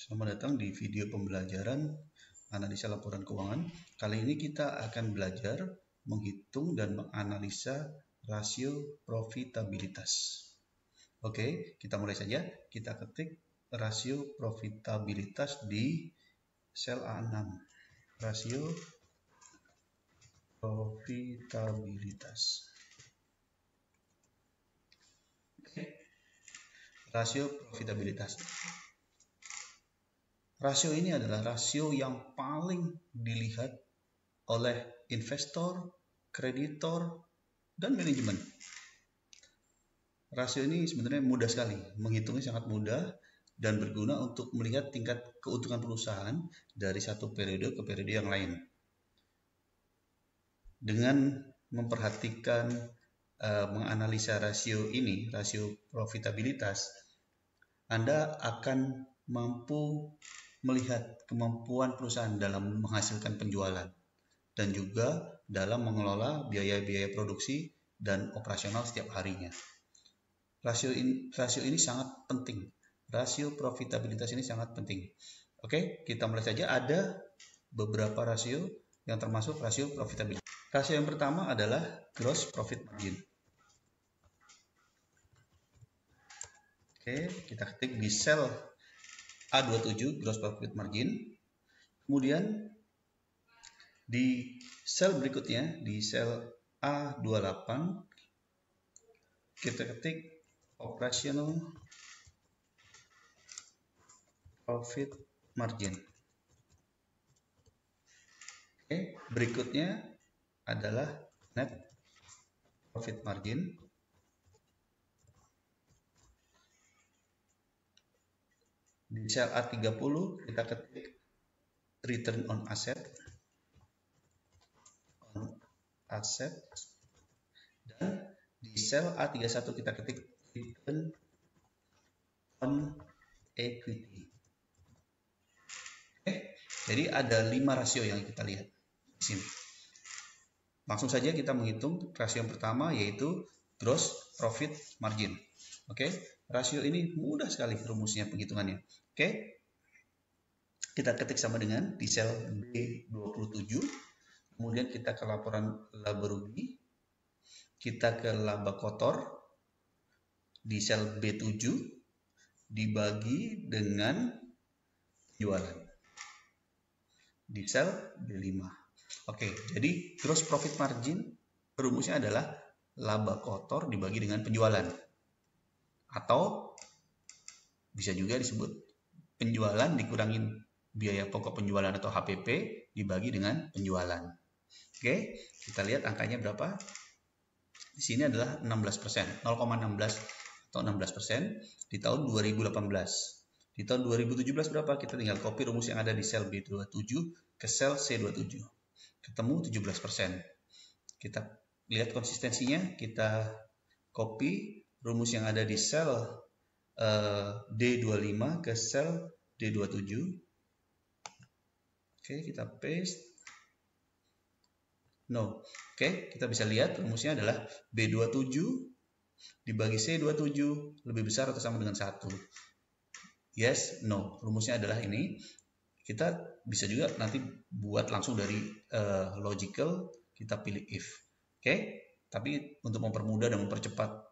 Selamat datang di video pembelajaran analisa laporan keuangan. Kali ini kita akan belajar menghitung dan menganalisa rasio profitabilitas. Oke, kita mulai saja. Kita ketik rasio profitabilitas di sel A6. Rasio profitabilitas. Oke. Rasio profitabilitas. Rasio ini adalah rasio yang paling dilihat oleh investor, kreditor, dan manajemen. Rasio ini sebenarnya mudah sekali, menghitungnya sangat mudah dan berguna untuk melihat tingkat keuntungan perusahaan dari satu periode ke periode yang lain. Dengan memperhatikan, menganalisa rasio ini, rasio profitabilitas, Anda akan mampu melihat kemampuan perusahaan dalam menghasilkan penjualan dan juga dalam mengelola biaya-biaya produksi dan operasional setiap harinya. Rasio ini sangat penting. Rasio profitabilitas ini sangat penting. Oke, kita mulai saja. Ada beberapa rasio yang termasuk rasio profitabilitas. Rasio yang pertama adalah gross profit margin. Oke, kita ketik di sel A27 gross profit margin. Kemudian di sel berikutnya, di sel A28, kita ketik operational profit margin. Oke, berikutnya adalah net profit margin. Di sel A30 kita ketik return on asset. Dan di sel A31 kita ketik return on equity. Oke, jadi ada 5 rasio yang kita lihat di sini. Langsung saja kita menghitung rasio yang pertama, yaitu gross profit margin. Oke, rasio ini mudah sekali rumusnya penghitungannya. Oke, kita ketik sama dengan di sel B27. Kemudian kita ke laporan laba rugi, kita ke laba kotor di sel B7 dibagi dengan penjualan di sel B5. Oke, jadi gross profit margin rumusnya adalah laba kotor dibagi dengan penjualan, atau bisa juga disebut penjualan dikurangin biaya pokok penjualan atau HPP dibagi dengan penjualan. Oke, kita lihat angkanya berapa. Di sini adalah 16%, 0,16 atau 16% di tahun 2018. Di tahun 2017 berapa? Kita tinggal copy rumus yang ada di sel B27 ke sel C27. Ketemu 17%. Kita lihat konsistensinya, kita copy rumus yang ada di sel D25 ke sel D27. Oke, kita paste. No. Oke, kita bisa lihat rumusnya adalah B27 dibagi C27 lebih besar atau sama dengan 1. Yes, no. Rumusnya adalah ini. Kita bisa juga nanti buat langsung dari logical, kita pilih if. Oke, tapi untuk mempermudah dan mempercepat,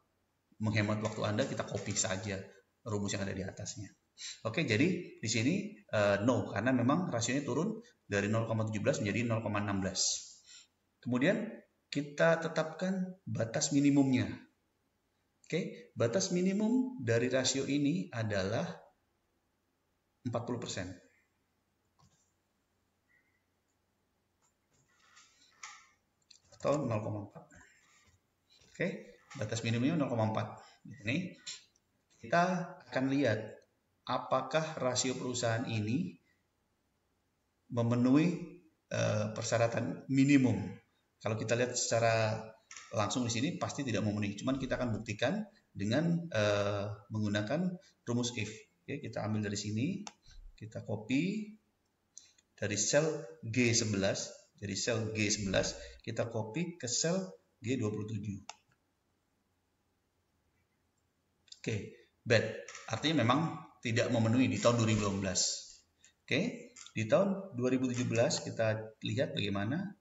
menghemat waktu Anda, kita copy saja rumus yang ada di atasnya. Oke, jadi di sini no, karena memang rasionya turun dari 0,17 menjadi 0,16. Kemudian kita tetapkan batas minimumnya. Oke, batas minimum dari rasio ini adalah 40%. Atau 0,4. Oke, batas minimumnya 0,4. Ini kita akan lihat apakah rasio perusahaan ini memenuhi persyaratan minimum. Kalau kita lihat secara langsung di sini pasti tidak memenuhi. Cuman kita akan buktikan dengan menggunakan rumus if. Oke, kita ambil dari sini, kita copy dari sel G11, dari sel G11 kita copy ke sel G27. Oke, bad. Artinya memang tidak memenuhi di tahun 2018. Oke, di tahun 2017 kita lihat bagaimana,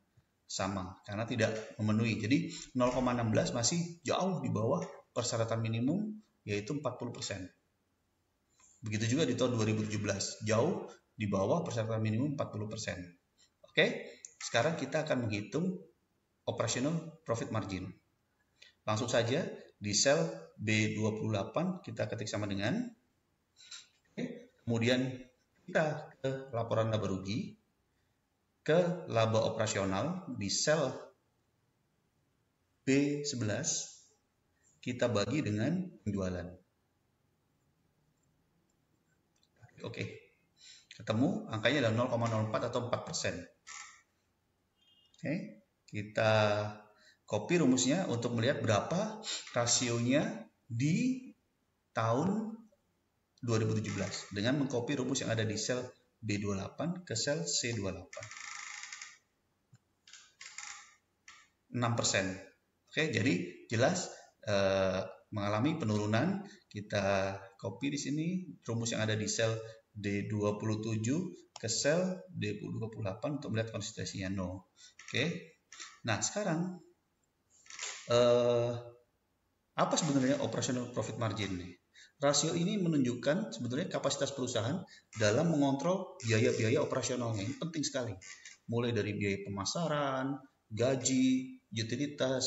sama karena tidak memenuhi. Jadi 0,16 masih jauh di bawah persyaratan minimum, yaitu 40%. Begitu juga di tahun 2017, jauh di bawah persyaratan minimum 40%. Oke, sekarang kita akan menghitung operational profit margin. Langsung saja di sel B28 kita ketik sama dengan, kemudian kita ke laporan laba rugi, ke laba operasional di sel B11 kita bagi dengan penjualan. Oke, ketemu angkanya adalah 0,04 atau 4%. Oke, kita copy rumusnya untuk melihat berapa rasionya di tahun 2017 dengan mengcopy rumus yang ada di sel B28 ke sel C28. 6%. Oke, jadi jelas mengalami penurunan. Kita copy di sini rumus yang ada di sel D27 ke sel D28 untuk melihat konsistensinya no. Oke. Nah, sekarang apa sebenarnya operational profit margin nih? Rasio ini menunjukkan sebetulnya kapasitas perusahaan dalam mengontrol biaya-biaya operasionalnya. Ini penting sekali. Mulai dari biaya pemasaran, gaji, utilitas,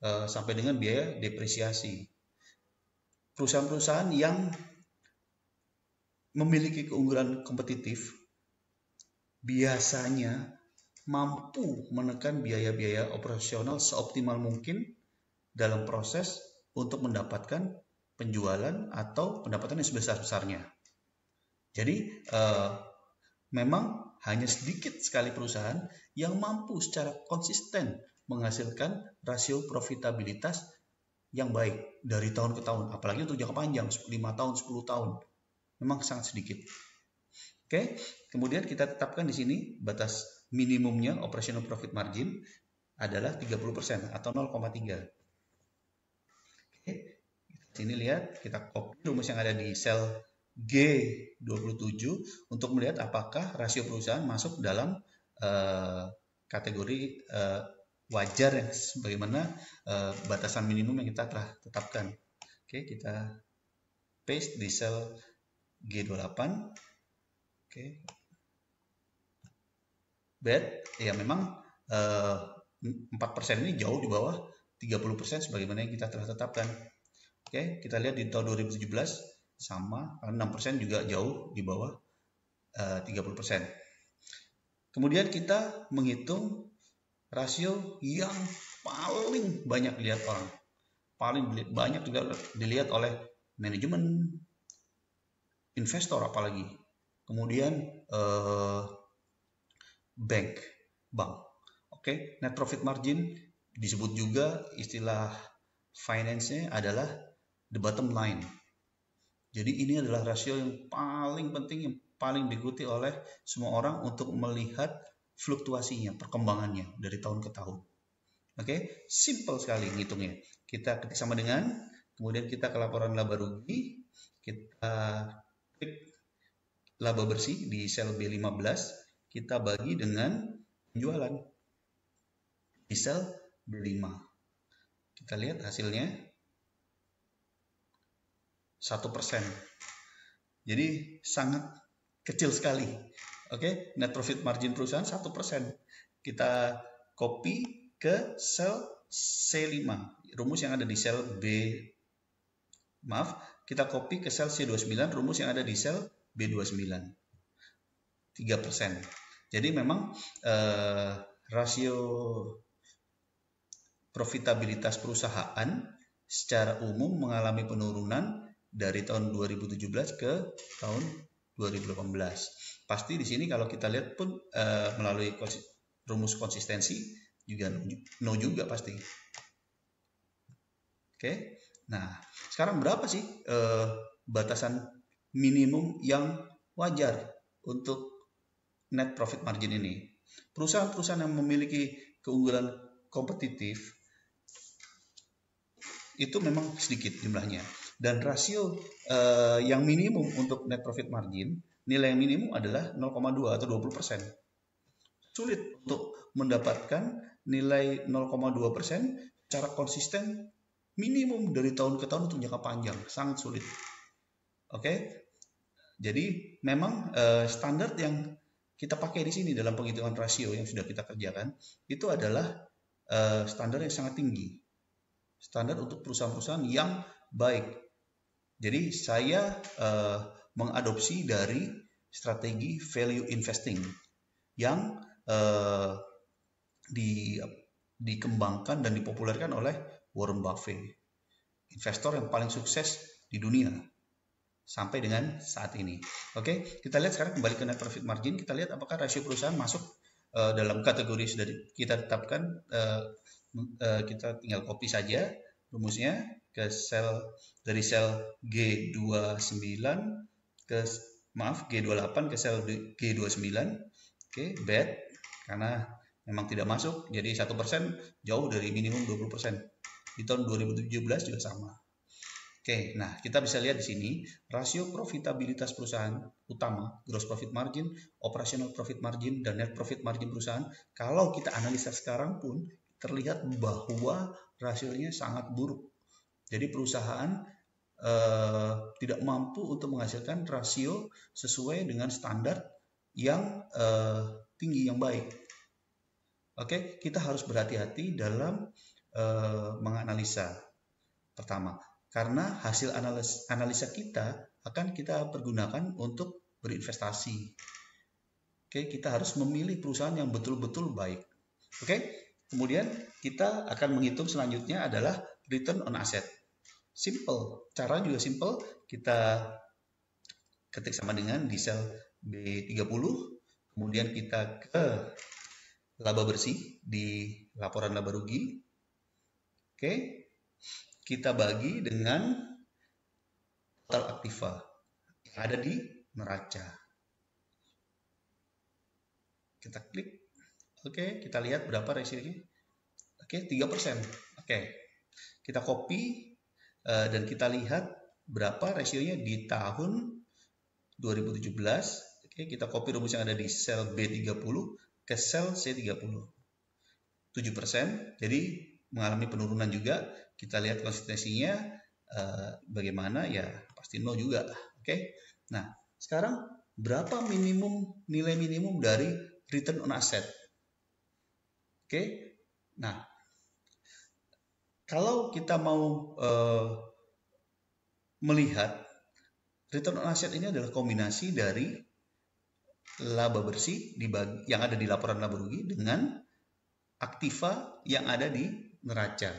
sampai dengan biaya depresiasi. Perusahaan-perusahaan yang memiliki keunggulan kompetitif biasanya mampu menekan biaya-biaya operasional seoptimal mungkin dalam proses untuk mendapatkan penjualan atau pendapatan yang sebesar-besarnya. Jadi memang hanya sedikit sekali perusahaan yang mampu secara konsisten menghasilkan rasio profitabilitas yang baik dari tahun ke tahun, apalagi untuk jangka panjang 5 tahun, 10 tahun. Memang sangat sedikit. Oke, kemudian kita tetapkan di sini batas minimumnya operational profit margin adalah 30% atau 0,3. Oke, sini lihat, kita copy rumus yang ada di sel G27 untuk melihat apakah rasio perusahaan masuk dalam kategori wajar yang sebagaimana batasan minimum yang kita telah tetapkan. Oke, kita paste di sel G28. Oke, bad, ya memang 4% ini jauh di bawah 30% sebagaimana yang kita telah tetapkan. Oke, kita lihat di tahun 2017 sama, 6% juga jauh di bawah 30%. Kemudian kita menghitung rasio yang paling banyak dilihat orang, paling banyak juga dilihat oleh manajemen, investor apalagi, kemudian bank. Oke, net profit margin disebut juga istilah finance-nya adalah the bottom line. Jadi ini adalah rasio yang paling penting, yang paling diikuti oleh semua orang untuk melihat fluktuasinya, perkembangannya dari tahun ke tahun. Oke, simple sekali ngitungnya. Kita ketik sama dengan, kemudian kita ke laporan laba rugi, kita klik laba bersih di sel B15, kita bagi dengan penjualan di sel B5. Kita lihat hasilnya 1%. Jadi sangat kecil sekali. Oke, net profit margin perusahaan 1%. Kita copy ke sel C5. Rumus yang ada di sel kita copy ke sel C29, rumus yang ada di sel B29. 3%. Jadi memang rasio profitabilitas perusahaan secara umum mengalami penurunan dari tahun 2017 ke tahun 2018. Pasti di sini kalau kita lihat pun melalui rumus konsistensi juga no juga pasti. Oke. Nah, sekarang berapa sih batasan minimum yang wajar untuk net profit margin ini? Perusahaan-perusahaan yang memiliki keunggulan kompetitif itu memang sedikit jumlahnya. Dan rasio yang minimum untuk net profit margin, nilai yang minimum adalah 0,2 atau 20%. Sulit untuk mendapatkan nilai 0,2% secara konsisten minimum dari tahun ke tahun untuk jangka panjang, sangat sulit. Oke, jadi memang standar yang kita pakai di sini dalam penghitungan rasio yang sudah kita kerjakan itu adalah standar yang sangat tinggi, standar untuk perusahaan-perusahaan yang baik. Jadi saya mengadopsi dari strategi value investing yang dikembangkan dan dipopulerkan oleh Warren Buffett, investor yang paling sukses di dunia sampai dengan saat ini. Oke, kita lihat sekarang kembali ke net profit margin. Kita lihat apakah rasio perusahaan masuk dalam kategori sudah kita tetapkan. Kita tinggal copy saja rumusnya ke dari sel G29 ke G28 ke sel G29. Oke, bad karena memang tidak masuk, jadi 1% jauh dari minimum 20%. Di tahun 2017 juga sama. Oke, nah kita bisa lihat di sini rasio profitabilitas perusahaan utama, gross profit margin, operational profit margin, dan net profit margin perusahaan. Kalau kita analisa sekarang pun terlihat bahwa rasionya sangat buruk. Jadi perusahaan tidak mampu untuk menghasilkan rasio sesuai dengan standar yang tinggi, yang baik. Oke, kita harus berhati-hati dalam menganalisa. Pertama, karena hasil analisa kita akan kita pergunakan untuk berinvestasi. Oke, kita harus memilih perusahaan yang betul-betul baik. Oke, kemudian kita akan menghitung selanjutnya adalah return on asset. Simple, cara juga simple. Kita ketik sama dengan di sel B30, kemudian kita ke laba bersih di laporan laba rugi. Oke, kita bagi dengan total aktiva yang ada di neraca. Kita klik. Oke, kita lihat berapa rasionya. Oke, 3%. Oke, kita copy dan kita lihat berapa rasionya di tahun 2017. Oke, kita copy rumus yang ada di sel B30 ke sel C30. 7%, jadi mengalami penurunan juga. Kita lihat konsistensinya bagaimana, ya pasti no juga. Oke, nah sekarang berapa nilai minimum dari return on asset? Oke, nah kalau kita mau melihat return on asset ini adalah kombinasi dari laba bersih yang ada di laporan laba rugi dengan aktiva yang ada di neraca.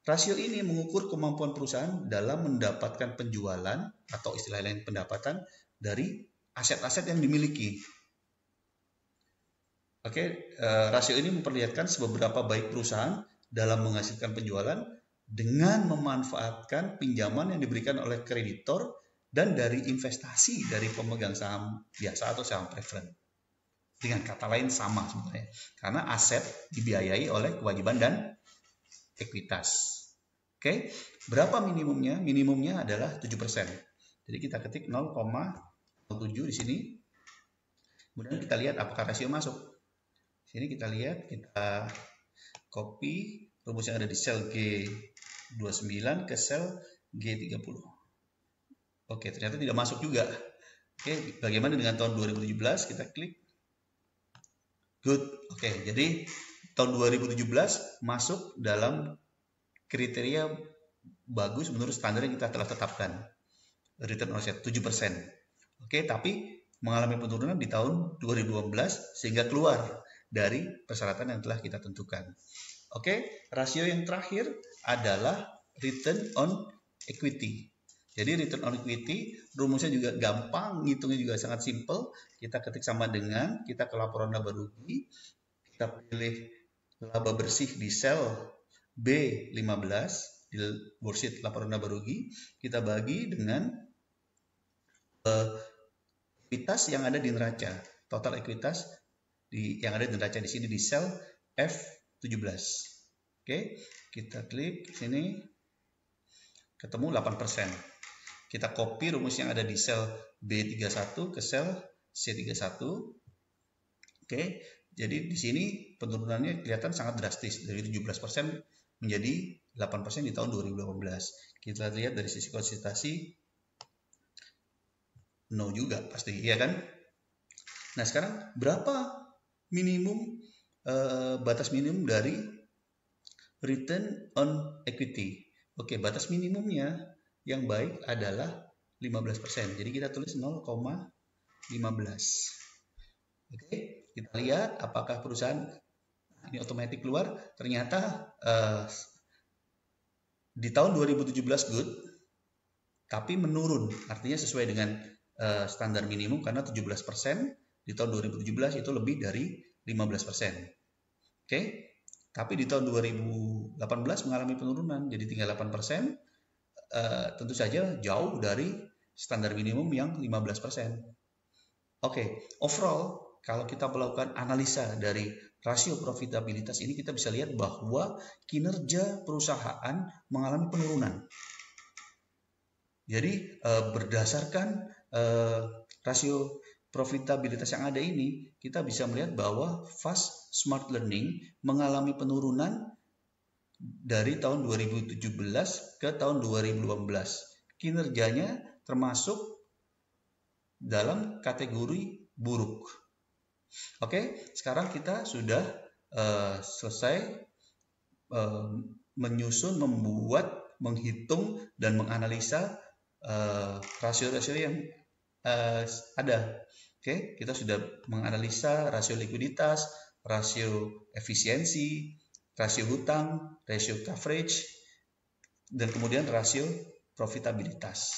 Rasio ini mengukur kemampuan perusahaan dalam mendapatkan penjualan atau istilah lain pendapatan dari aset-aset yang dimiliki. Oke, rasio ini memperlihatkan seberapa baik perusahaan dalam menghasilkan penjualan dengan memanfaatkan pinjaman yang diberikan oleh kreditor dan dari investasi dari pemegang saham biasa atau saham preference. Dengan kata lain sama sebenarnya, karena aset dibiayai oleh kewajiban dan ekuitas. Oke, berapa minimumnya? Minimumnya adalah 7%. Jadi kita ketik 0,07 di sini. Kemudian kita lihat apakah rasio masuk. Sini kita lihat, kita copy rumus yang ada di sel G29 ke sel G30. Oke, ternyata tidak masuk juga. Oke, bagaimana dengan tahun 2017? Kita klik. Good. Oke, jadi tahun 2017 masuk dalam kriteria bagus menurut standar yang kita telah tetapkan. Return on asset 7%. Oke, tapi mengalami penurunan di tahun 2012 sehingga keluar dari persyaratan yang telah kita tentukan. Oke, rasio yang terakhir adalah return on equity. Jadi return on equity rumusnya juga gampang, ngitungnya juga sangat simple. Kita ketik sama dengan, kita ke laporan laba rugi, kita pilih laba bersih di sel B15 di worksheet laporan laba rugi, kita bagi dengan ekuitas yang ada di neraca, total ekuitas yang ada di neraca di sini di sel F17. Oke, kita klik sini. ketemu 8%. Kita copy rumus yang ada di sel B31 ke sel C31. Oke, jadi di sini penurunannya kelihatan sangat drastis dari 17% menjadi 8% di tahun 2018. Kita lihat dari sisi konsistensi, no juga pasti, iya kan? Nah sekarang berapa minimum batas minimum dari return on equity? Oke, batas minimumnya yang baik adalah 15%. Jadi kita tulis 0,15. Oke, kita lihat apakah perusahaan ini otomatis keluar. Ternyata di tahun 2017 good, tapi menurun. Artinya sesuai dengan standar minimum karena 17%. Di tahun 2017 itu lebih dari 15%. Oke, tapi di tahun 2018 mengalami penurunan, jadi tinggal 8%. Tentu saja jauh dari standar minimum yang 15%. Oke, overall kalau kita melakukan analisa dari rasio profitabilitas ini, kita bisa lihat bahwa kinerja perusahaan mengalami penurunan. Jadi berdasarkan rasio profitabilitas yang ada ini, kita bisa melihat bahwa Fast Smart Learning mengalami penurunan dari tahun 2017 ke tahun 2018. Kinerjanya termasuk dalam kategori buruk. Oke, sekarang kita sudah selesai menyusun, membuat, menghitung, dan menganalisa rasio-rasio yang ada. Oke, kita sudah menganalisa rasio likuiditas, rasio efisiensi, rasio hutang, rasio coverage, dan kemudian rasio profitabilitas.